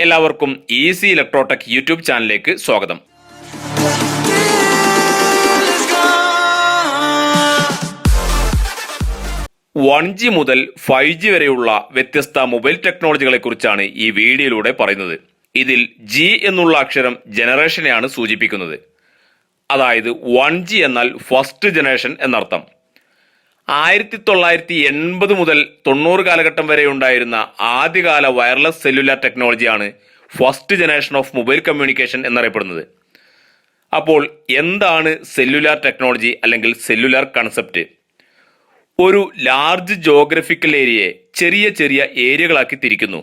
എല്ലാവർക്കും easy Electrotech YouTube ചാനലിലേക്ക് സ്വാഗതം. വൺ ജി മുതൽ 5G വരെയുള്ള വ്യത്യസ്ത മൊബൈൽ ടെക്നോളജികളെ കുറിച്ചാണ് ഈ വീഡിയോയിലൂടെ പറയുന്നത്. ഇതിൽ ജി എന്നുള്ള അക്ഷരം ജനറേഷനെയാണ് സൂചിപ്പിക്കുന്നത്. അതായത് 1G എന്നാൽ ഫസ്റ്റ് ജനറേഷൻ എന്നർത്ഥം. 1980 മുതൽ 90 കാലഘട്ടം വരെ ഉണ്ടായിരുന്ന ആദ്യകാല വയർലെസ് സെല്ലുലാർ ടെക്നോളജിയാണ് first generation of mobile communication എന്നറിയപ്പെടുന്നത്. അപ്പോൾ എന്താണ് സെല്ലുലാർ ടെക്നോളജി അല്ലെങ്കിൽ സെല്ലുലാർ കൺസെപ്റ്റ്? ഒരു ലാർജ് ജോഗ്രഫിക്കൽ ഏരിയയെ ചെറിയ ചെറിയ ഏരിയകളാക്കി തിരിക്കുന്നു.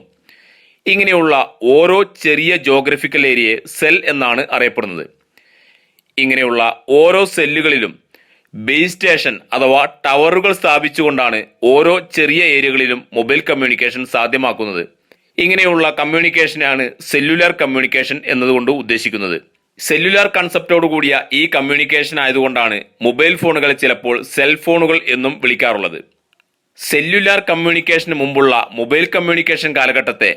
ഇങ്ങനെയുള്ള ഓരോ ചെറിയ ജോഗ്രഫിക്കൽ ഏരിയയെ സെൽ എന്നാണ് അറിയപ്പെടുന്നത്. ഇങ്ങനെയുള്ള ഓരോ സെല്ലുകളിലും ബേസ് സ്റ്റേഷൻ അഥവാ ടവറുകൾ സ്ഥാപിച്ചുകൊണ്ടാണ് ഓരോ ചെറിയ ഏരിയകളിലും മൊബൈൽ കമ്മ്യൂണിക്കേഷൻ സാധ്യമാക്കുന്നത്. ഇങ്ങനെയുള്ള കമ്മ്യൂണിക്കേഷനാണ് സെല്ലുലാർ കമ്മ്യൂണിക്കേഷൻ എന്നതുകൊണ്ട് ഉദ്ദേശിക്കുന്നത്. സെല്ലുലാർ കൺസെപ്റ്റോട് കൂടിയ ഈ കമ്മ്യൂണിക്കേഷൻ ആയതുകൊണ്ടാണ് മൊബൈൽ ഫോണുകളെ ചിലപ്പോൾ സെൽഫോണുകൾ എന്നും വിളിക്കാറുള്ളത്. സെല്ലുലാർ കമ്മ്യൂണിക്കേഷന് മുമ്പുള്ള മൊബൈൽ കമ്മ്യൂണിക്കേഷൻ കാലഘട്ടത്തെ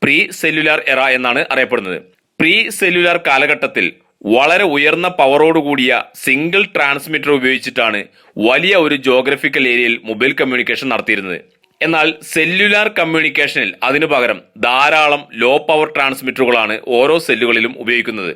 പ്രീ സെല്ലുലാർ എറ എന്നാണ് അറിയപ്പെടുന്നത്. പ്രീ സെല്ലുലാർ കാലഘട്ടത്തിൽ വളരെ ഉയർന്ന പവറോടുകൂടിയ സിംഗിൾ ട്രാൻസ്മിറ്റർ ഉപയോഗിച്ചിട്ടാണ് വലിയ ഒരു ജോഗ്രഫിക്കൽ ഏരിയയിൽ മൊബൈൽ കമ്മ്യൂണിക്കേഷൻ നടത്തിയിരുന്നത്. എന്നാൽ സെല്ലുലാർ കമ്മ്യൂണിക്കേഷനിൽ അതിനു പകരം ധാരാളം ലോ പവർ ട്രാൻസ്മിറ്ററുകളാണ് ഓരോ സെല്ലുകളിലും ഉപയോഗിക്കുന്നത്.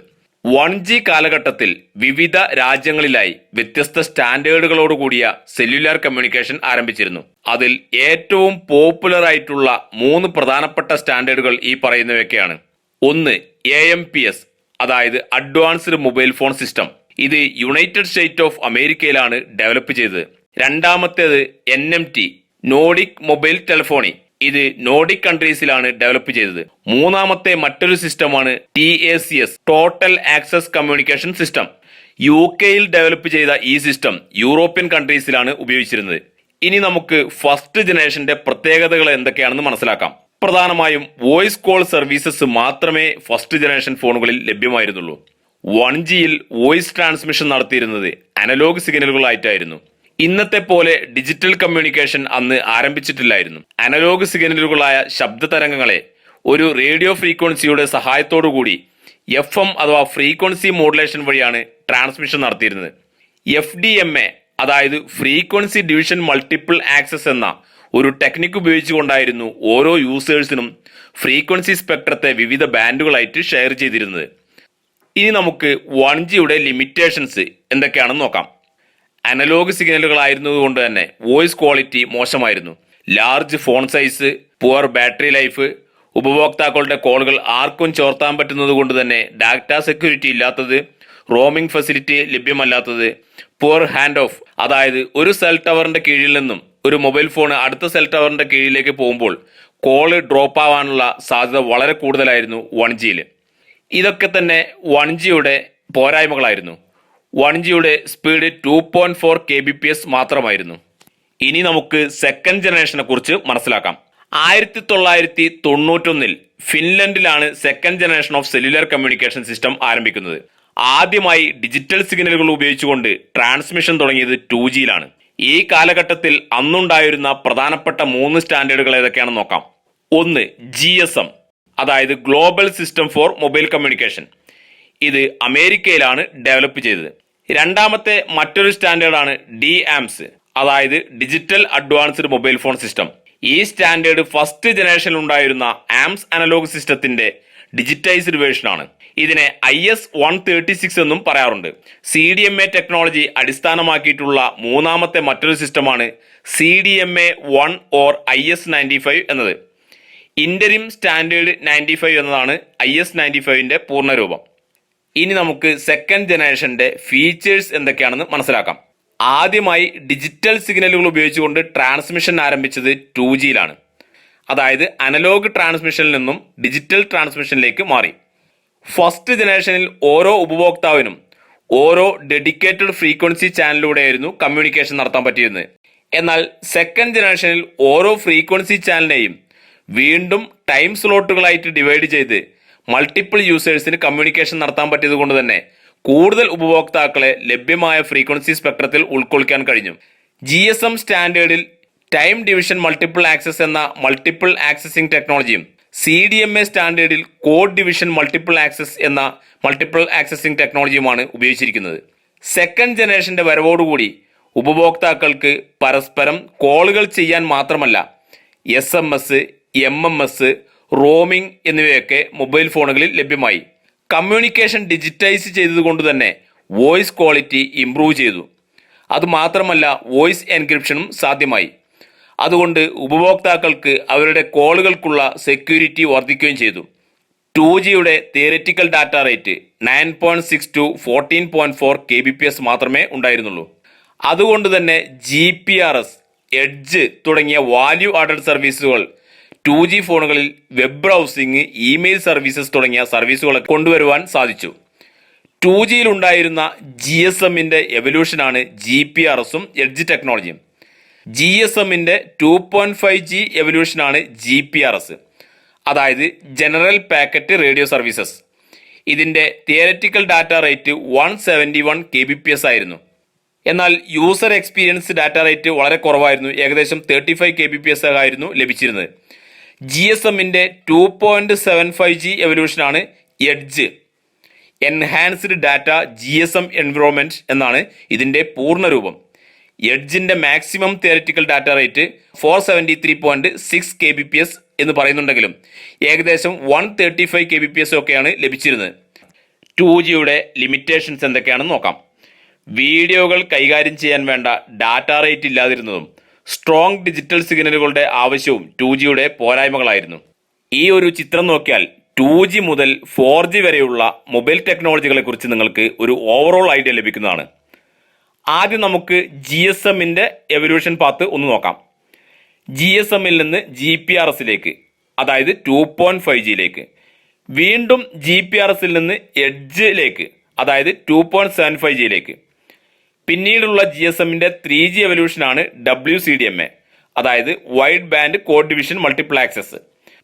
1G കാലഘട്ടത്തിൽ വിവിധ രാജ്യങ്ങളിലായി വ്യത്യസ്ത സ്റ്റാൻഡേർഡുകളോടുകൂടിയ സെല്ലുലാർ കമ്മ്യൂണിക്കേഷൻ ആരംഭിച്ചിരുന്നു. അതിൽ ഏറ്റവും പോപ്പുലർ ആയിട്ടുള്ള 3 പ്രധാനപ്പെട്ട സ്റ്റാൻഡേർഡുകൾ ഈ പറയുന്നവയൊക്കെയാണ്. ഒന്ന് AMPS, അതായത് അഡ്വാൻസ്ഡ് മൊബൈൽ ഫോൺ സിസ്റ്റം. ഇത് യുണൈറ്റഡ് സ്റ്റേറ്റ് ഓഫ് അമേരിക്കയിലാണ് ഡെവലപ്പ് ചെയ്തത്. രണ്ടാമത്തേത് NMT, നോഡിക് മൊബൈൽ ടെലിഫോണി. ഇത് നോഡിക് കൺട്രീസിലാണ് ഡെവലപ്പ് ചെയ്തത്. മൂന്നാമത്തെ മറ്റൊരു സിസ്റ്റമാണ് TACS, total access communication system. UK-യിൽ ഡെവലപ്പ് ചെയ്ത ഈ സിസ്റ്റം യൂറോപ്യൻ കൺട്രീസിലാണ് ഉപയോഗിച്ചിരുന്നത്. ഇനി നമുക്ക് ഫസ്റ്റ് ജനറേഷന്റെ പ്രത്യേകതകൾ എന്തൊക്കെയാണെന്ന് മനസ്സിലാക്കാം. പ്രധാനമായും വോയിസ് കോൾ സർവീസസ് മാത്രമേ ഫസ്റ്റ് ജനറേഷൻ ഫോണുകളിൽ ലഭ്യമായിരുന്നുള്ളൂ. 1G-യിൽ വോയിസ് ട്രാൻസ്മിഷൻ നടത്തിയിരുന്നത് അനലോഗ് സിഗ്നലുകളായിട്ടായിരുന്നു. ഇന്നത്തെ പോലെ ഡിജിറ്റൽ കമ്മ്യൂണിക്കേഷൻ അന്ന് ആരംഭിച്ചിട്ടില്ലായിരുന്നു. അനലോഗ് സിഗ്നലുകളായ ശബ്ദ തരംഗങ്ങളെ ഒരു റേഡിയോ ഫ്രീക്വൻസിയുടെ സഹായത്തോടുകൂടി FM അഥവാ ഫ്രീക്വൻസി മോഡുലേഷൻ വഴിയാണ് ട്രാൻസ്മിഷൻ നടത്തിയിരുന്നത്. FDMA, അതായത് ഫ്രീക്വൻസി ഡിവിഷൻ മൾട്ടിപ്പിൾ ആക്സസ് എന്ന ഒരു ടെക്നിക്ക് ഉപയോഗിച്ചുകൊണ്ടായിരുന്നു ഓരോ യൂസേഴ്സിനും ഫ്രീക്വൻസി സ്പെക്ട്രത്തെ വിവിധ ബാൻഡുകളായിട്ട് ഷെയർ ചെയ്തിരുന്നത്. ഇനി നമുക്ക് 1G-യുടെ ലിമിറ്റേഷൻസ് എന്തൊക്കെയാണെന്ന് നോക്കാം. അനലോഗ് സിഗ്നലുകളായിരുന്നതുകൊണ്ട് തന്നെ വോയിസ് ക്വാളിറ്റി മോശമായിരുന്നു. Large phone size, poor battery life, ഉപഭോക്താക്കളുടെ കോളുകൾ ആർക്കും ചോർത്താൻ പറ്റുന്നത് കൊണ്ട് തന്നെ ഡാറ്റ സെക്യൂരിറ്റി ഇല്ലാത്തത്, റോമിംഗ് ഫെസിലിറ്റി ലഭ്യമല്ലാത്തത്, പുവർ ഹാൻഡ് ഓഫ്, അതായത് ഒരു സെൽ ടവറിന്റെ കീഴിൽ നിന്നും ഒരു മൊബൈൽ ഫോൺ അടുത്ത സെൽ ടവറിന്റെ കീഴിലേക്ക് പോകുമ്പോൾ കോള് ഡ്രോപ്പ് ആവാനുള്ള സാധ്യത വളരെ കൂടുതലായിരുന്നു 1G-യിൽ. ഇതൊക്കെ തന്നെ 1G-യുടെ പോരായ്മകളായിരുന്നു. 1G-യുടെ സ്പീഡ് 2.4 kbps മാത്രമായിരുന്നു. ഇനി നമുക്ക് സെക്കൻഡ് ജനറേഷനെ കുറിച്ച് മനസ്സിലാക്കാം. 1991-ൽ ഫിൻലൻഡിലാണ് second generation of cellular communication system ആരംഭിക്കുന്നത്. ആദ്യമായി ഡിജിറ്റൽ സിഗ്നലുകൾ ഉപയോഗിച്ചുകൊണ്ട് ട്രാൻസ്മിഷൻ തുടങ്ങിയത് 2G-യിലാണ്. ഈ കാലഘട്ടത്തിൽ അന്നുണ്ടായിരുന്ന പ്രധാനപ്പെട്ട 3 സ്റ്റാൻഡേർഡുകൾ ഏതൊക്കെയാണെന്ന് നോക്കാം. ഒന്ന് GSM, അതായത് global system for mobile communication. ഇത് അമേരിക്കയിലാണ് ഡെവലപ്പ് ചെയ്തത്. രണ്ടാമത്തെ മറ്റൊരു സ്റ്റാൻഡേർഡാണ് DAMS, അതായത് digital advanced mobile phone system. ഈ സ്റ്റാൻഡേർഡ് ഫസ്റ്റ് ജനറേഷനിൽ ഉണ്ടായിരുന്ന AMS അനലോഗ് സിസ്റ്റത്തിന്റെ ഡിജിറ്റൈസ്ഡ് വേർഷൻ ആണ്. ഇതിനെ IS-136 എന്നും പറയാറുണ്ട്. CDMA ടെക്നോളജി അടിസ്ഥാനമാക്കിയിട്ടുള്ള മൂന്നാമത്തെ മറ്റൊരു സിസ്റ്റമാണ് CDMA1 ഓർ IS-95 എന്നത്. ഇന്ററിം സ്റ്റാൻഡേർഡ് 95 എന്നതാണ് IS-95ന്റെ പൂർണ്ണരൂപം. ഇനി നമുക്ക് സെക്കൻഡ് ജനറേഷന്റെ ഫീച്ചേഴ്സ് എന്തൊക്കെയാണെന്ന് മനസ്സിലാക്കാം. ആദ്യമായി ഡിജിറ്റൽ സിഗ്നലുകൾ ഉപയോഗിച്ചുകൊണ്ട് ട്രാൻസ്മിഷൻ ആരംഭിച്ചത് 2G-യിലാണ്. അതായത് അനലോഗ് ട്രാൻസ്മിഷനിൽ നിന്നും ഡിജിറ്റൽ ട്രാൻസ്മിഷനിലേക്ക് മാറി. ഫസ്റ്റ് ജനറേഷനിൽ ഓരോ ഉപഭോക്താവിനും ഓരോ ഡെഡിക്കേറ്റഡ് ഫ്രീക്വൻസി ചാനലിലൂടെയായിരുന്നു കമ്മ്യൂണിക്കേഷൻ നടത്താൻ പറ്റിയിരുന്നത്. എന്നാൽ സെക്കൻഡ് ജനറേഷനിൽ ഓരോ ഫ്രീക്വൻസി ചാനലിനെയും വീണ്ടും ടൈം സ്ലോട്ടുകളായിട്ട് ഡിവൈഡ് ചെയ്ത് മൾട്ടിപ്പിൾ യൂസേഴ്സിന് കമ്മ്യൂണിക്കേഷൻ നടത്താൻ പറ്റിയത് കൊണ്ട് തന്നെ കൂടുതൽ ഉപഭോക്താക്കളെ ലഭ്യമായ ഫ്രീക്വൻസി സ്പെക്ട്രത്തിൽ ഉൾക്കൊള്ളിക്കാൻ കഴിഞ്ഞു. GSM സ്റ്റാൻഡേർഡിൽ ടൈം ഡിവിഷൻ മൾട്ടിപ്പിൾ ആക്സസ് എന്ന മൾട്ടിപ്പിൾ ആക്സസിംഗ് ടെക്നോളജിയും CDMA സ്റ്റാൻഡേർഡിൽ കോഡ് ഡിവിഷൻ മൾട്ടിപ്പിൾ ആക്സസിംഗ് ടെക്നോളജിയുമാണ് ഉപയോഗിച്ചിരിക്കുന്നത്. സെക്കൻഡ് ജനറേഷന്റെ വരവോടുകൂടി ഉപഭോക്താക്കൾക്ക് പരസ്പരം കോളുകൾ ചെയ്യാൻ മാത്രമല്ല SMS, MMS, റോമിംഗ് എന്നിവയൊക്കെ മൊബൈൽ ഫോണുകളിൽ ലഭ്യമായി. കമ്മ്യൂണിക്കേഷൻ ഡിജിറ്റൈസ് ചെയ്തതുകൊണ്ട് തന്നെ വോയിസ് ക്വാളിറ്റി ഇംപ്രൂവ് ചെയ്തു. അതുമാത്രമല്ല വോയിസ് എൻക്രിപ്ഷനും സാധ്യമായി. അതുകൊണ്ട് ഉപഭോക്താക്കൾക്ക് അവരുടെ കോളുകൾക്കുള്ള സെക്യൂരിറ്റി വർദ്ധിക്കുകയും ചെയ്തു. 2Gയുടെ theoretical data rate 9.6 to 14.4 kbps മാത്രമേ ഉണ്ടായിരുന്നുള്ളൂ. അതുകൊണ്ട് തന്നെ GPRS, എഡ്ജ് തുടങ്ങിയ വാല്യൂ ആഡഡ് സർവീസുകൾ 2G ഫോണുകളിൽ വെബ് ബ്രൗസിംഗ്, ഇമെയിൽ സർവീസസ് തുടങ്ങിയ സർവീസുകൾ കൊണ്ടുവരുവാൻ സാധിച്ചു. 2Gയിൽ ഉണ്ടായിരുന്ന GSMന്റെ എവല്യൂഷനാണ് GPRSഉം എഡ്ജ് ടെക്നോളജിയും. GSMന്റെ 2.5G എവല്യൂഷനാണ് GPRS, അതായത് ജനറൽ പാക്കറ്റ് റേഡിയോ സർവീസസ്. ഇതിൻ്റെ തിയററ്റിക്കൽ ഡാറ്റ റേറ്റ് 171 kbps ആയിരുന്നു. എന്നാൽ യൂസർ എക്സ്പീരിയൻസ് ഡാറ്റ റേറ്റ് വളരെ കുറവായിരുന്നു, ഏകദേശം 35 kbps ആയിരുന്നു ലഭിച്ചിരുന്നത്. GSMന്റെ 2.75G എവല്യൂഷനാണ് edge, enhanced data GSM environment എന്നാണ് ഇതിൻ്റെ പൂർണ്ണരൂപം. എഡ്ജിന്റെ maximum theoretical data rate 473.6 kbps എന്ന് പറയുന്നുണ്ടെങ്കിലും ഏകദേശം 135 kbps ഒക്കെയാണ് ലഭിച്ചിരുന്നത്. 2Gയുടെ ലിമിറ്റേഷൻസ് എന്തൊക്കെയാണെന്ന് നോക്കാം. വീഡിയോകൾ കൈകാര്യം ചെയ്യാൻ വേണ്ട ഡാറ്റ റേറ്റ് ഇല്ലാതിരുന്നതും സ്ട്രോങ് ഡിജിറ്റൽ സിഗ്നലുകളുടെ ആവശ്യവും 2Gയുടെ പോരായ്മകളായിരുന്നു. ഈ ഒരു ചിത്രം നോക്കിയാൽ 2G മുതൽ 4G വരെയുള്ള മൊബൈൽ ടെക്നോളജികളെ കുറിച്ച് നിങ്ങൾക്ക് ഒരു ഓവറോൾ ഐഡിയ ലഭിക്കുന്നതാണ്. ആദ്യം നമുക്ക് GSMന്റെ എവല്യൂഷൻ പാത്ത് ഒന്ന് നോക്കാം. GSMൽ നിന്ന് GPRSലേക്ക്, അതായത് 2.5Gയിലേക്ക്, വീണ്ടും GPRSൽ നിന്ന് എഡ്ജിലേക്ക്, അതായത് 2.75Gയിലേക്ക്. പിന്നീടുള്ള GSMന്റെ 3G എവല്യൂഷനാണ് WCDMA, അതായത് wide band code division multiple access.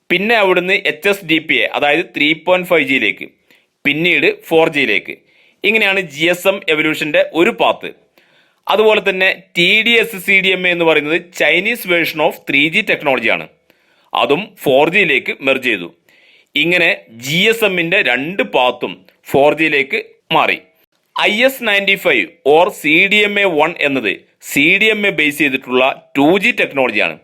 പിന്നെ അവിടുന്ന് HSDPA, അതായത് 3.5Gയിലേക്ക്, പിന്നീട് 4Gയിലേക്ക്. ഇങ്ങനെയാണ് GSM എവല്യൂഷന്റെ ഒരു പാത്ത്. അതുപോലെ തന്നെ TD-SCDMA എന്ന് പറയുന്നത് ചൈനീസ് വേർഷൻ ഓഫ് 3G ടെക്നോളജിയാണ്. അതും 4Gയിലേക്ക് മെർജ് ചെയ്തു. ഇങ്ങനെ GSMന്റെ രണ്ട് പാത്തും 4Gയിലേക്ക് മാറി. IS-95 ഓർ CDMA1 എന്നത് CDMA ബേസ് ചെയ്തിട്ടുള്ള 2G ടെക്നോളജിയാണ്.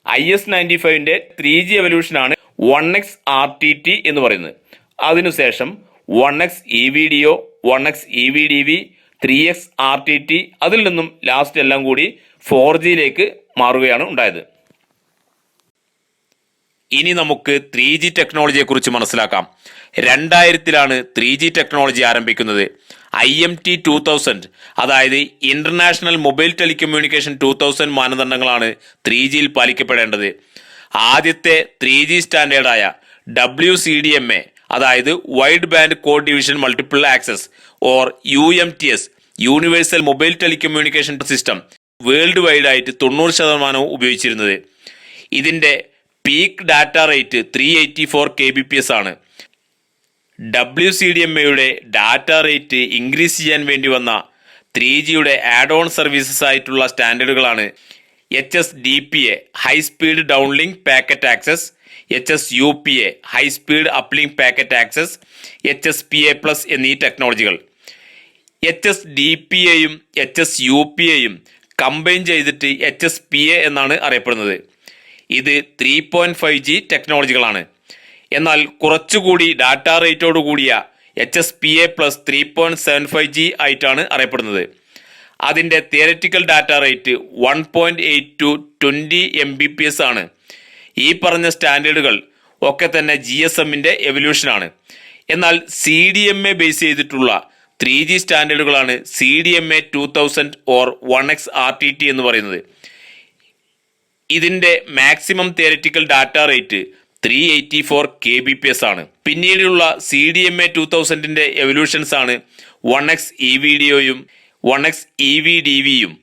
IS-95ന്റെ 3G എവല്യൂഷനാണ് 1X RTT എന്ന് പറയുന്നത്. അതിനുശേഷം 1X EVDO, 1X EVDV, 3X RTT, അതിൽ നിന്നും ലാസ്റ്റ് എല്ലാം കൂടി 4Gയിലേക്ക് മാറുകയാണ് ഉണ്ടായത്. ഇനി നമുക്ക് 3G ടെക്നോളജിയെ കുറിച്ച് മനസ്സിലാക്കാം. 2000-ലാണ് 3G ടെക്നോളജി ആരംഭിക്കുന്നത്. IMT 2000, അതായത് ഇന്റർനാഷണൽ മൊബൈൽ ടെലികമ്മ്യൂണിക്കേഷൻ 2000 മാനദണ്ഡങ്ങളാണ് 3Gയിൽ പാലിക്കപ്പെടേണ്ടത്. ആദ്യത്തെ 3G സ്റ്റാൻഡേർഡായ WCDMA, അതായത് wide band code division multiple access or UMTS, universal mobile telecommunication system, world wide ആയിട്ട് 90% ഉപയോഗിച്ചിരുന്നത്. ഇതിൻ്റെ പീക്ക് ഡാറ്റ റേറ്റ് 384 kbps ആണ്. WCDMAയുടെ ഡാറ്റ റേറ്റ് ഇൻക്രീസ് ചെയ്യാൻ വേണ്ടി വന്ന 3Gയുടെ ആഡ് ഓൺ സർവീസസ് ആയിട്ടുള്ള സ്റ്റാൻഡേർഡുകളാണ് HSDPA, high speed downlink packet access, HSUPA, high speed uplink packet access, HSPA+ എന്നീ ടെക്നോളജികൾ. HSDPAയും HSUPAയും കമ്പൈൻ ചെയ്തിട്ട് HSPA എന്നാണ് അറിയപ്പെടുന്നത്. ഇത് 3.5G ടെക്നോളജികളാണ്. എന്നാൽ കുറച്ചുകൂടി ഡാറ്റ റേറ്റോട് കൂടിയ HSPA+ 3.75G ആയിട്ടാണ് അറിയപ്പെടുന്നത്. അതിൻ്റെ theoretical data rate 1.8 to 20 Mbps ആണ്. ഈ പറഞ്ഞ സ്റ്റാൻഡേർഡുകൾ ഒക്കെ തന്നെ GSMന്റെ എവല്യൂഷനാണ്. എന്നാൽ CDMA ബേസ് ചെയ്തിട്ടുള്ള 3G സ്റ്റാൻഡേർഡുകളാണ് CDMA 2000 or 1X RTT എന്ന് പറയുന്നത്. ഇതിൻ്റെ maximum theoretical data rate 384 kbps ആണ്. പിന്നീടുള്ള CDMA 2000ന്റെ എവല്യൂഷൻസ് ആണ് 1X EVDOയും 1X EVDVയും.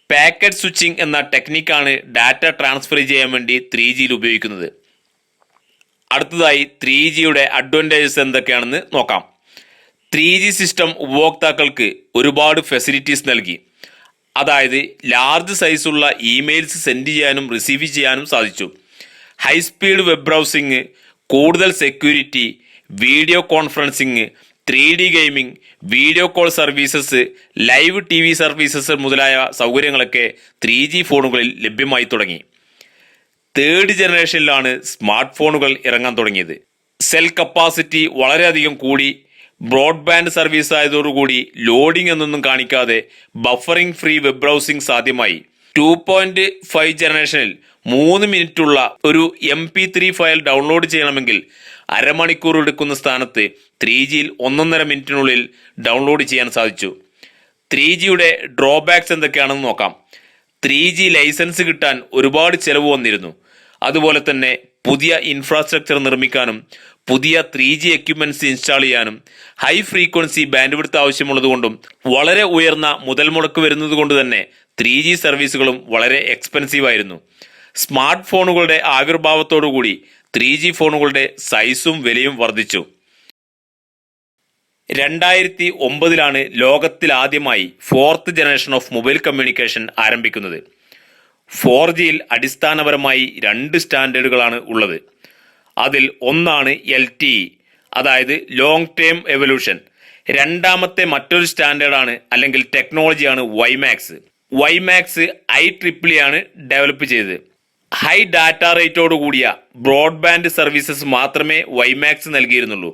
പാക്കറ്റ് സ്വിച്ചിങ് എന്ന ടെക്നിക്കാണ് ഡാറ്റ ട്രാൻസ്ഫർ ചെയ്യാൻ വേണ്ടി 3Gയിൽ ഉപയോഗിക്കുന്നത്. അടുത്തതായി 3Gയുടെ അഡ്വാൻറ്റേജസ് എന്തൊക്കെയാണെന്ന് നോക്കാം. 3G സിസ്റ്റം ഉപഭോക്താക്കൾക്ക് ഒരുപാട് ഫെസിലിറ്റീസ് നൽകി. അതായത് ലാർജ് സൈസുള്ള ഇമെയിൽസ് സെൻഡ് ചെയ്യാനും റിസീവ് ചെയ്യാനും സാധിച്ചു. ഹൈ സ്പീഡ് വെബ് ബ്രൗസിംഗ്, കൂടുതൽ security, video conferencing, 3D gaming, video call services, live TV services മുതലായ സൗകര്യങ്ങളൊക്കെ 3G ഫോണുകളിൽ ലഭ്യമായി തുടങ്ങി. തേർഡ് ജനറേഷനിലാണ് സ്മാർട്ട് ഫോണുകൾ ഇറങ്ങാൻ തുടങ്ങിയത്. സെൽ കപ്പാസിറ്റി വളരെയധികം കൂടി. ബ്രോഡ്ബാൻഡ് സർവീസ് ആയതോടുകൂടി ലോഡിംഗ് എന്നൊന്നും കാണിക്കാതെ ബഫറിംഗ് ഫ്രീ വെബ് ബ്രൗസിംഗ് സാധ്യമായി. 2.5 ജനറേഷനിൽ 3 മിനിറ്റുള്ള ഒരു MP3 ഫയൽ ഡൗൺലോഡ് ചെയ്യണമെങ്കിൽ അരമണിക്കൂർ എടുക്കുന്ന സ്ഥാനത്ത് 3Gയിൽ 1.5 മിനിറ്റിനുള്ളിൽ ഡൗൺലോഡ് ചെയ്യാൻ സാധിച്ചു. 3Gയുടെ ഡ്രോബാക്സ് എന്തൊക്കെയാണെന്ന് നോക്കാം. 3G ലൈസൻസ് കിട്ടാൻ ഒരുപാട് ചെലവ് വന്നിരുന്നു. അതുപോലെ തന്നെ പുതിയ ഇൻഫ്രാസ്ട്രക്ചർ നിർമ്മിക്കാനും പുതിയ 3G എക്യുപ്മെന്റ്സ് ഇൻസ്റ്റാൾ ചെയ്യാനും ഹൈ ഫ്രീക്വൻസി ബാൻഡ് വിഡ്ത്ത് ആവശ്യമുള്ളതുകൊണ്ടും വളരെ ഉയർന്ന മുതൽ മുടക്ക് വരുന്നത് കൊണ്ട് തന്നെ 3G സർവീസുകളും വളരെ എക്സ്പെൻസീവ് ആയിരുന്നു. സ്മാർട്ട് ഫോണുകളുടെ ആവിർഭാവത്തോടുകൂടി 3G ഫോണുകളുടെ സൈസും വിലയും വർദ്ധിച്ചു. 2009 ലോകത്തിൽ ആദ്യമായി 4th generation of mobile communication ആരംഭിക്കുന്നത്. 4Gയിൽ അടിസ്ഥാനപരമായി 2 സ്റ്റാൻഡേർഡുകളാണ് ഉള്ളത്. അതിൽ ഒന്നാണ് LTE, അതായത് ലോങ് ടേം എവല്യൂഷൻ. രണ്ടാമത്തെ മറ്റൊരു സ്റ്റാൻഡേർഡാണ് അല്ലെങ്കിൽ ടെക്നോളജിയാണ് WiMAX. WiMAX IEEE ആണ് ഡെവലപ്പ് ചെയ്തത്. ഹൈ ഡാറ്റ റേറ്റോട് കൂടിയ ബ്രോഡ്ബാൻഡ് സർവീസസ് മാത്രമേ WiMAX നൽകിയിരുന്നുള്ളൂ.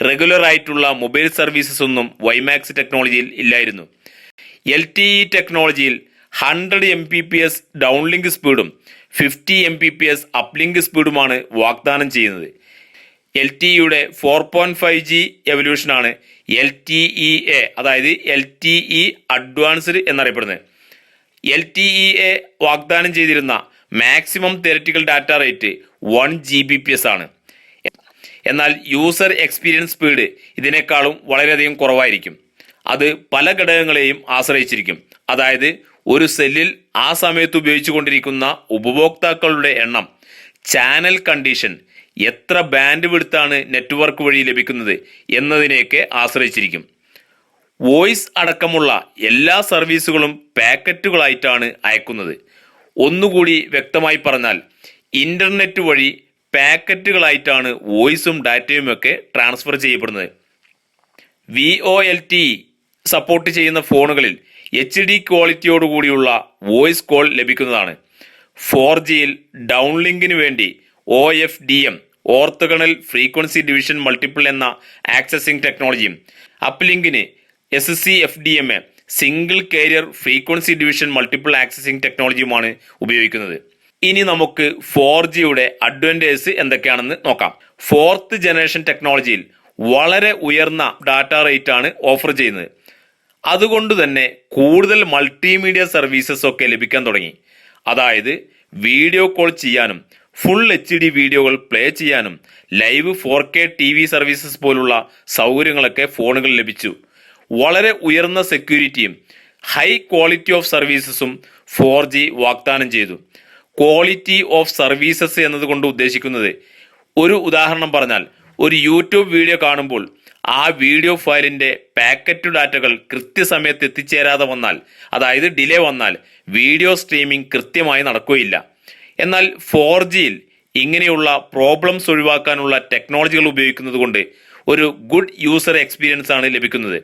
റെഗുലർ ആയിട്ടുള്ള മൊബൈൽ സർവീസസ് ഒന്നും WiMAX ടെക്നോളജിയിൽ ഇല്ലായിരുന്നു. LTE ടെക്നോളജിയിൽ 100 Mbps ഡൗൺലിങ്ക് സ്പീഡും 50 Mbps അപ്ലിങ്ക് സ്പീഡുമാണ് വാഗ്ദാനം ചെയ്യുന്നത്. LTEയുടെ 4.5G എവല്യൂഷനാണ് LTEA, അതായത് LTE അഡ്വാൻസ്ഡ് എന്നറിയപ്പെടുന്നത്. LTEA വാഗ്ദാനം ചെയ്തിരുന്ന maximum theoretical data rate 1 Gbps ആണ്. എന്നാൽ യൂസർ എക്സ്പീരിയൻസ് സ്പീഡ് ഇതിനേക്കാളും വളരെയധികം കുറവായിരിക്കും. അത് പല ഘടകങ്ങളെയും ആശ്രയിച്ചിരിക്കും. അതായത് ഒരു സെല്ലിൽ ആ സമയത്ത് ഉപയോഗിച്ചു കൊണ്ടിരിക്കുന്ന ഉപഭോക്താക്കളുടെ എണ്ണം, ചാനൽ കണ്ടീഷൻ, എത്ര ബാൻഡ് വിഡ്ത്താണ് നെറ്റ്വർക്ക് വഴി ലഭിക്കുന്നത് എന്നതിനെയൊക്കെ ആശ്രയിച്ചിരിക്കും. വോയിസ് അടക്കമുള്ള എല്ലാ സർവീസുകളും പാക്കറ്റുകളായിട്ടാണ് അയക്കുന്നത്. ഒന്നുകൂടി വ്യക്തമായി പറഞ്ഞാൽ ഇന്റർനെറ്റ് വഴി പാക്കറ്റുകളായിട്ടാണ് വോയിസും ഡാറ്റയും ഒക്കെ ട്രാൻസ്ഫർ ചെയ്യപ്പെടുന്നത്. VoLTE സപ്പോർട്ട് ചെയ്യുന്ന ഫോണുകളിൽ HD ക്വാളിറ്റിയോടുകൂടിയുള്ള വോയിസ് കോൾ ലഭിക്കുന്നതാണ്. 4Gയിൽ ഡൗൺലിങ്കിന് വേണ്ടി OFDM, orthogonal frequency division multiple എന്ന ആക്സസിംഗ് ടെക്നോളജിയും, അപ്ലിങ്കിന് SCFDM, single carrier frequency division multiple accessing ടെക്നോളജിയുമാണ് ഉപയോഗിക്കുന്നത്. ഇനി നമുക്ക് 4Gയുടെ അഡ്വാൻറ്റേജ് എന്തൊക്കെയാണെന്ന് നോക്കാം. 4th ജനറേഷൻ ടെക്നോളജിയിൽ വളരെ ഉയർന്ന ഡാറ്റ റേറ്റ് ആണ് ഓഫർ ചെയ്യുന്നത്. അതുകൊണ്ട് തന്നെ കൂടുതൽ മൾട്ടിമീഡിയ സർവീസസ് ഒക്കെ ലഭിക്കാൻ തുടങ്ങി. അതായത് വീഡിയോ കോൾ ചെയ്യാനും ഫുൾ HD വീഡിയോകൾ പ്ലേ ചെയ്യാനും ലൈവ് 4K TV സർവീസസ് പോലുള്ള സൗകര്യങ്ങളൊക്കെ ഫോണുകളിൽ ലഭിച്ചു. വളരെ ഉയർന്ന സെക്യൂരിറ്റിയും ഹൈ ക്വാളിറ്റി ഓഫ് സർവീസസും 4G വാഗ്ദാനം ചെയ്തു. ക്വാളിറ്റി ഓഫ് സർവീസസ് എന്നതുകൊണ്ട് ഉദ്ദേശിക്കുന്നത്, ഒരു ഉദാഹരണം പറഞ്ഞാൽ, ഒരു യൂട്യൂബ് വീഡിയോ കാണുമ്പോൾ ആ വീഡിയോ ഫയലിൻ്റെ പാക്കറ്റ് ഡാറ്റകൾ കൃത്യസമയത്ത് എത്തിച്ചേരാതെ വന്നാൽ, അതായത് ഡിലേ വന്നാൽ വീഡിയോ സ്ട്രീമിംഗ് കൃത്യമായി നടക്കുകയില്ല. എന്നാൽ 4Gയിൽ ഇങ്ങനെയുള്ള പ്രോബ്ലംസ് ഒഴിവാക്കാനുള്ള ടെക്നോളജികൾ ഉപയോഗിക്കുന്നത് കൊണ്ട് ഒരു ഗുഡ് യൂസർ എക്സ്പീരിയൻസ് ആണ് ലഭിക്കുന്നത്.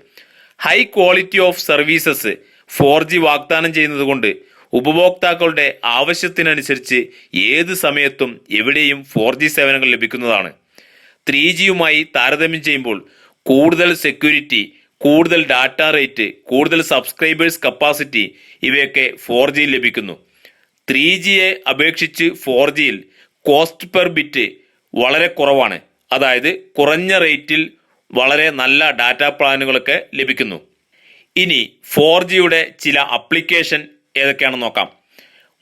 High quality of services 4G വാഗ്ദാനം ചെയ്യുന്നത് കൊണ്ട് ഉപഭോക്താക്കളുടെ ആവശ്യത്തിനനുസരിച്ച് ഏത് സമയത്തും എവിടെയും 4G സേവനങ്ങൾ ലഭിക്കുന്നതാണ്. 3Gയുമായി താരതമ്യം ചെയ്യുമ്പോൾ കൂടുതൽ സെക്യൂരിറ്റി, കൂടുതൽ ഡാറ്റ റേറ്റ്, കൂടുതൽ സബ്സ്ക്രൈബേഴ്സ് കപ്പാസിറ്റി ഇവയൊക്കെ 4Gയിൽ ലഭിക്കുന്നു. 3Gയെ അപേക്ഷിച്ച് 4Gയിൽ കോസ്റ്റ് പെർ ബിറ്റ് വളരെ കുറവാണ്. അതായത് കുറഞ്ഞ റേറ്റിൽ വളരെ നല്ല ഡാറ്റ പ്ലാനുകളൊക്കെ ലഭിക്കുന്നു. ഇനി 4Gയുടെ ചില അപ്ലിക്കേഷൻ ഏതൊക്കെയാണെന്ന് നോക്കാം.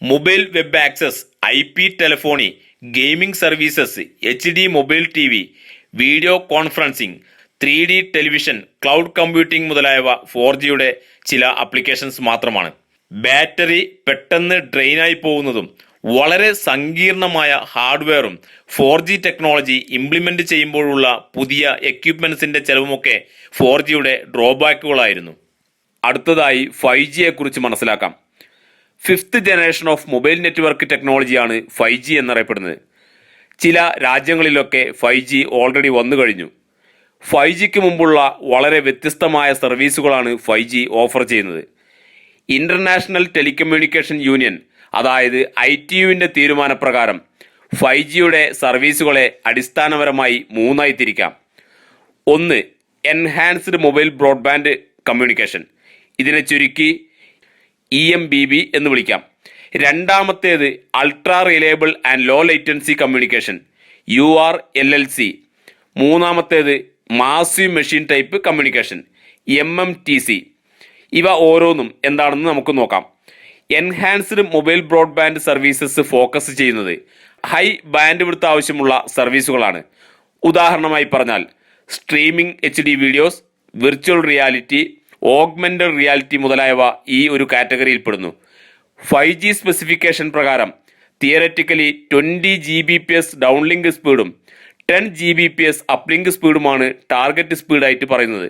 Mobile web access, IP telephony, gaming services, HD mobile TV, video conferencing, 3D television, cloud computing മുതലായവ 4Gയുടെ ചില അപ്ലിക്കേഷൻസ് മാത്രമാണ്. ബാറ്ററി പെട്ടെന്ന് ഡ്രെയിനായി പോകുന്നതും വളരെ സങ്കീർണമായ ഹാർഡ്വെയറും 4G ടെക്നോളജി ഇംപ്ലിമെന്റ് ചെയ്യുമ്പോഴുള്ള പുതിയ എക്യുപ്മെന്റ്സിന്റെ ചെലവുമൊക്കെ 4Gയുടെ ഡ്രോബാക്കുകളായിരുന്നു. അടുത്തതായി 5Gയെ കുറിച്ച് മനസ്സിലാക്കാം. 5th generation of mobile network ടെക്നോളജിയാണ് 5G എന്നറിയപ്പെടുന്നത്. ചില രാജ്യങ്ങളിലൊക്കെ 5G ഓൾറെഡി വന്നു കഴിഞ്ഞു. 5Gക്ക് മുമ്പുള്ള വളരെ വ്യത്യസ്തമായ സർവീസുകളാണ് 5G ഓഫർ ചെയ്യുന്നത്. ഇൻ്റർനാഷണൽ ടെലികമ്മ്യൂണിക്കേഷൻ യൂണിയൻ, അതായത് ITUവിൻ്റെ തീരുമാനപ്രകാരം 5Gയുടെ സർവീസുകളെ അടിസ്ഥാനപരമായി മൂന്നായി തിരിക്കാം. ഒന്ന്, എൻഹാൻസ്ഡ് മൊബൈൽ ബ്രോഡ്ബാൻഡ് കമ്മ്യൂണിക്കേഷൻ, ഇതിനെ ചുരുക്കി EMBB എന്ന് വിളിക്കാം. രണ്ടാമത്തേത് ultra reliable and low latency communication, URLLC. മൂന്നാമത്തേത് massive machine type communication, MMTC. ഇവ ഓരോന്നും എന്താണെന്ന് നമുക്ക് നോക്കാം. Enhanced mobile broadband services focus ചെയ്യുന്നത് ഹൈ ബാൻഡ് വിഡ്ത്ത് ആവശ്യമുള്ള സർവീസുകളാണ്. ഉദാഹരണമായി പറഞ്ഞാൽ streaming HD videos, virtual reality, augmented reality മുതലായവ ഈ ഒരു കാറ്റഗറിയിൽപ്പെടുന്നു. 5G സ്പെസിഫിക്കേഷൻ പ്രകാരം തിയററ്റിക്കലി 20 Gbps ഡൗൺലിങ്ക് സ്പീഡും 10 Gbps അപ്ലിങ്ക് സ്പീഡുമാണ് ടാർഗറ്റ് സ്പീഡായിട്ട് പറയുന്നത്.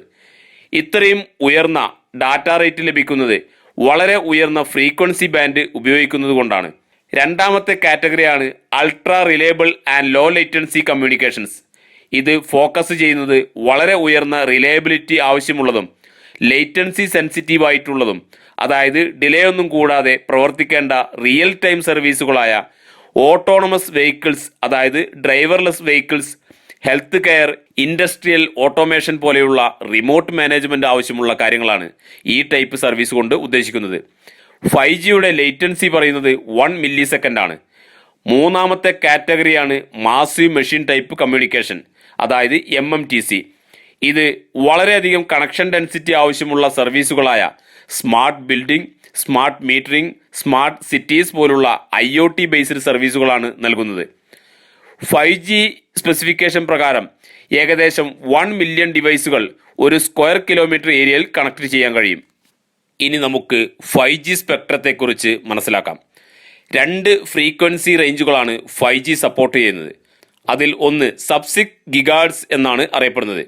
ഇത്രയും ഉയർന്ന ഡാറ്റ റേറ്റ് ലഭിക്കുന്നത് വളരെ ഉയർന്ന ഫ്രീക്വൻസി ബാൻഡ് ഉപയോഗിക്കുന്നത് കൊണ്ടാണ്. രണ്ടാമത്തെ കാറ്റഗറിയാണ് ultra reliable and low latency communications. ഇത് ഫോക്കസ് ചെയ്യുന്നത് വളരെ ഉയർന്ന റിലയബിലിറ്റി ആവശ്യമുള്ളതും ലേറ്റൻസി സെൻസിറ്റീവ് ആയിട്ടുള്ളതും, അതായത് ഡിലേ ഒന്നും കൂടാതെ പ്രവർത്തിക്കേണ്ട റിയൽ ടൈം സർവീസുകളായ ഓട്ടോണമസ് വെഹിക്കിൾസ്, അതായത് driverless vehicles, health care, industrial automation പോലെയുള്ള റിമോട്ട് മാനേജ്മെൻറ്റ് ആവശ്യമുള്ള കാര്യങ്ങളാണ് ഈ ടൈപ്പ് സർവീസ് കൊണ്ട് ഉദ്ദേശിക്കുന്നത്. 5Gയുടെ ലേറ്റൻസി പറയുന്നത് 1 millisecond ആണ്. മൂന്നാമത്തെ കാറ്റഗറിയാണ് മാസീവ് മെഷീൻ ടൈപ്പ് കമ്മ്യൂണിക്കേഷൻ, അതായത് MMTC. ഇത് വളരെയധികം കണക്ഷൻ ഡെൻസിറ്റി ആവശ്യമുള്ള സർവീസുകളായ smart building, smart metering, smart cities പോലുള്ള IoT ബേസ്ഡ് സർവീസുകളാണ് നൽകുന്നത്. 5G സ്പെസിഫിക്കേഷൻ പ്രകാരം ഏകദേശം 1 million ഡിവൈസുകൾ ഒരു സ്ക്വയർ കിലോമീറ്റർ ഏരിയയിൽ കണക്ട് ചെയ്യാൻ കഴിയും. ഇനി നമുക്ക് 5G സ്പെക്ട്രത്തെക്കുറിച്ച് മനസ്സിലാക്കാം. 2 ഫ്രീക്വൻസി റേഞ്ചുകളാണ് 5G സപ്പോർട്ട് ചെയ്യുന്നത്. അതിൽ ഒന്ന് sub-6 GHz എന്നാണ് അറിയപ്പെടുന്നത്.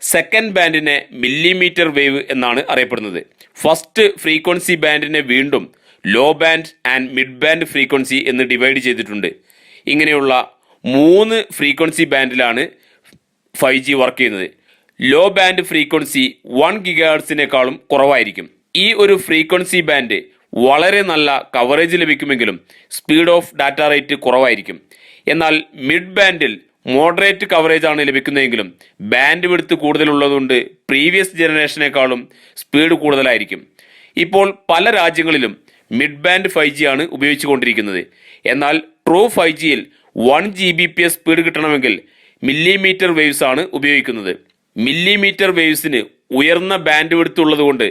സെക്കൻഡ് ബാൻഡിനെ മില്ലിമീറ്റർ വേവ് എന്നാണ് അറിയപ്പെടുന്നത്. ഫസ്റ്റ് ഫ്രീക്വൻസി ബാൻഡിനെ വീണ്ടും low band and mid band frequency എന്ന് ഡിവൈഡ് ചെയ്തിട്ടുണ്ട്. ഇങ്ങനെയുള്ള 3 ഫ്രീക്വൻസി ബാൻഡിലാണ് 5G വർക്ക് ചെയ്യുന്നത്. ലോ ബാൻഡ് ഫ്രീക്വൻസി 1 GHz കുറവായിരിക്കും. ഈ ഒരു ഫ്രീക്വൻസി ബാൻഡ് വളരെ നല്ല കവറേജ് ലഭിക്കുമെങ്കിലും സ്പീഡ് ഓഫ് ഡാറ്റ റേറ്റ് കുറവായിരിക്കും. എന്നാൽ മിഡ് ബാൻഡിൽ മോഡറേറ്റ് കവറേജ് ആണ് ലഭിക്കുന്നതെങ്കിലും ബാൻഡ് വിഡ്ത്ത് കൂടുതലുള്ളതുകൊണ്ട് പ്രീവിയസ് ജനറേഷനേക്കാളും സ്പീഡ് കൂടുതലായിരിക്കും. ഇപ്പോൾ പല രാജ്യങ്ങളിലും മിഡ് ബാൻഡ് 5G ആണ് ഉപയോഗിച്ചുകൊണ്ടിരിക്കുന്നത്. എന്നാൽ ട്രൂ 5Gയിൽ 1 Gbps സ്പീഡ് കിട്ടണമെങ്കിൽ മില്ലിമീറ്റർ വേവ്സ് ആണ് ഉപയോഗിക്കുന്നത്. മില്ലിമീറ്റർ വേവ്സിന് ഉയർന്ന ബാൻഡ് വിഡ്ത്ത് ഉള്ളതുകൊണ്ട്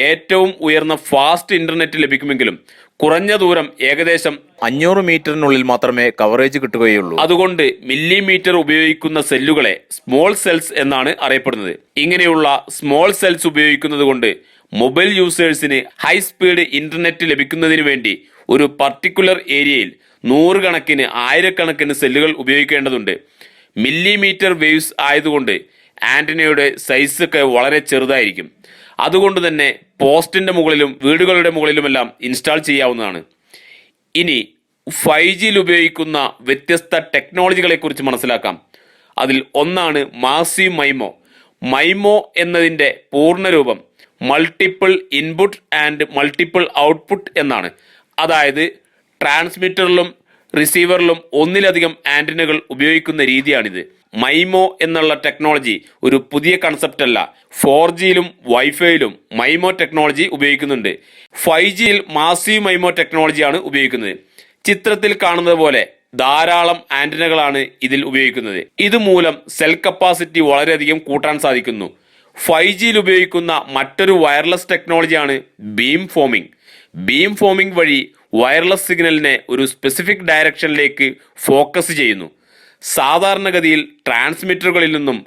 ഏറ്റവും ഉയർന്ന ഫാസ്റ്റ് ഇൻ്റർനെറ്റ് ലഭിക്കുമെങ്കിലും കുറഞ്ഞ ദൂരം ഏകദേശം 500 മീറ്ററിനുള്ളിൽ മാത്രമേ കവറേജ് കിട്ടുകയുള്ളൂ. അതുകൊണ്ട് മില്ലിമീറ്റർ ഉപയോഗിക്കുന്ന സെല്ലുകളെ സ്മോൾ സെൽസ് എന്നാണ് അറിയപ്പെടുന്നത്. ഇങ്ങനെയുള്ള സ്മോൾ സെൽസ് ഉപയോഗിക്കുന്നത് കൊണ്ട് മൊബൈൽ യൂസേഴ്സിന് ഹൈ സ്പീഡ് ഇൻ്റർനെറ്റ് ലഭിക്കുന്നതിന് വേണ്ടി ഒരു പർട്ടിക്കുലർ ഏരിയയിൽ 100 കണക്കിന് 1000 കണക്കിന് സെല്ലുകൾ ഉപയോഗിക്കേണ്ടതുണ്ട്. മില്ലിമീറ്റർ വേവ്സ് ആയതുകൊണ്ട് ആന്റിനയുടെ സൈസ് ഒക്കെ വളരെ ചെറുതായിരിക്കും. അതുകൊണ്ട് തന്നെ പോസ്റ്റിൻ്റെ മുകളിലും വീടുകളുടെ മുകളിലുമെല്ലാം ഇൻസ്റ്റാൾ ചെയ്യാവുന്നതാണ്. ഇനി 5Gയിൽ ഉപയോഗിക്കുന്ന വ്യത്യസ്ത ടെക്നോളജികളെക്കുറിച്ച് മനസ്സിലാക്കാം. അതിൽ ഒന്നാണ് മാസീവ് മൈമോ. മൈമോ എന്നതിൻ്റെ പൂർണ്ണരൂപം multiple input and multiple output എന്നാണ്. അതായത് ട്രാൻസ്മിറ്ററിലും റിസീവറിലും ഒന്നിലധികം ആന്റിനകൾ ഉപയോഗിക്കുന്ന രീതിയാണിത്. മൈമോ എന്നുള്ള ടെക്നോളജി ഒരു പുതിയ കൺസെപ്റ്റ് അല്ല. 4Gയിലും വൈഫൈയിലും മൈമോ ടെക്നോളജി ഉപയോഗിക്കുന്നുണ്ട്. 5Gയിൽ മാസീവ് മൈമോ ടെക്നോളജിയാണ് ഉപയോഗിക്കുന്നത്. ചിത്രത്തിൽ കാണുന്നത് പോലെ ധാരാളം ആന്റിനകളാണ് ഇതിൽ ഉപയോഗിക്കുന്നത്. ഇതുമൂലം സെൽ കപ്പാസിറ്റി വളരെയധികം കൂട്ടാൻ സാധിക്കുന്നു. 5Gയിൽ ഉപയോഗിക്കുന്ന മറ്റൊരു വയർലെസ് ടെക്നോളജിയാണ് ബീം ഫോമിംഗ്. ബീം ഫോമിംഗ് വഴി വയർലെസ് സിഗ്നലിനെ ഒരു സ്പെസിഫിക് ഡയറക്ഷനിലേക്ക് ഫോക്കസ് ചെയ്യുന്നു. സാധാരണഗതിയിൽ ട്രാൻസ്മിറ്ററുകളിൽ നിന്നും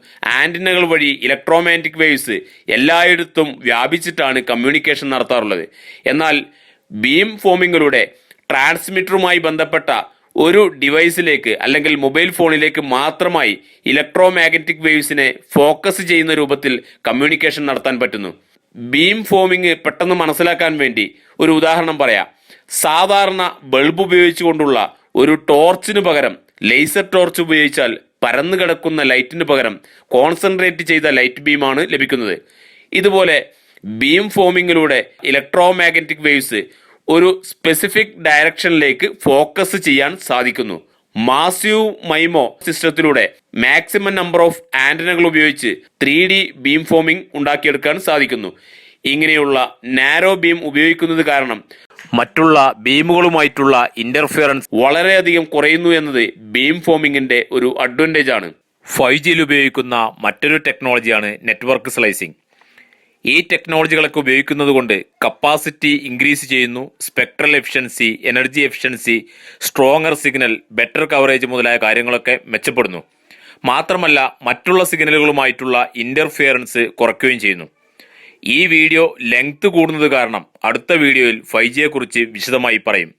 ആന്റിനകൾ വഴി ഇലക്ട്രോമാഗ്നറ്റിക് വേവ്സ് എല്ലായിടത്തും വ്യാപിച്ചിട്ടാണ് കമ്മ്യൂണിക്കേഷൻ നടത്താറുള്ളത്. എന്നാൽ ബീം ഫോമിങ്ങിലൂടെ ട്രാൻസ്മിറ്ററുമായി ബന്ധപ്പെട്ട ഒരു ഡിവൈസിലേക്ക് അല്ലെങ്കിൽ മൊബൈൽ ഫോണിലേക്ക് മാത്രമായി ഇലക്ട്രോമാഗ്നറ്റിക് വേവ്സിനെ ഫോക്കസ് ചെയ്യുന്ന രൂപത്തിൽ കമ്മ്യൂണിക്കേഷൻ നടത്താൻ പറ്റുന്നു. ബീം ഫോമിങ് പെട്ടെന്ന് മനസ്സിലാക്കാൻ വേണ്ടി ഒരു ഉദാഹരണം പറയാം. സാധാരണ ബൾബ് ഉപയോഗിച്ചുകൊണ്ടുള്ള ഒരു ടോർച്ചിന് പകരം ലേസർ ടോർച്ച് ഉപയോഗിച്ചാൽ പരന്നു കിടക്കുന്ന ലൈറ്റിന് പകരം കോൺസെൻട്രേറ്റ് ചെയ്ത ലൈറ്റ് ബീമാണ് ലഭിക്കുന്നത്. ഇതുപോലെ ബീം ഫോമിങ്ങിലൂടെ ഇലക്ട്രോമാഗ്നറ്റിക് വേവ്സ് ഒരു സ്പെസിഫിക് ഡയറക്ഷനിലേക്ക് ഫോക്കസ് ചെയ്യാൻ സാധിക്കുന്നു. മാസീവ് മൈമോ സിസ്റ്റത്തിലൂടെ മാക്സിമം നമ്പർ ഓഫ് ആന്റിനകൾ ഉപയോഗിച്ച് 3D ബീം ഫോമിംഗ് ഉണ്ടാക്കിയെടുക്കാൻ സാധിക്കുന്നു. ഇങ്ങനെയുള്ള നാരോ ബീം ഉപയോഗിക്കുന്നത് കാരണം മറ്റുള്ള ബീമുകളുമായിട്ടുള്ള ഇന്റർഫിയറൻസ് വളരെയധികം കുറയുന്നു എന്നത് ബീം ഫോമിങ്ങിന്റെ ഒരു അഡ്വാൻറ്റേജ് ആണ്. 5Gയിൽ ഉപയോഗിക്കുന്ന മറ്റൊരു ടെക്നോളജിയാണ് നെറ്റ്വർക്ക് സ്ലൈസിംഗ്. ഈ ടെക്നോളജികളൊക്കെ ഉപയോഗിക്കുന്നത് കൊണ്ട് കപ്പാസിറ്റി ഇൻക്രീസ് ചെയ്യുന്നു, spectral efficiency, energy efficiency, stronger signal, better coverage മുതലായ കാര്യങ്ങളൊക്കെ മെച്ചപ്പെടുന്നു. മാത്രമല്ല മറ്റുള്ള സിഗ്നലുകളുമായിട്ടുള്ള ഇന്റർഫിയറൻസ് കുറയ്ക്കുകയും ചെയ്യുന്നു. ഈ വീഡിയോ ലെങ്ത് കൂടുന്നത് കാരണം അടുത്ത വീഡിയോയിൽ 5Gയെ കുറിച്ച് വിശദമായി പറയും.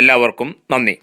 എല്ലാവർക്കും നന്ദി.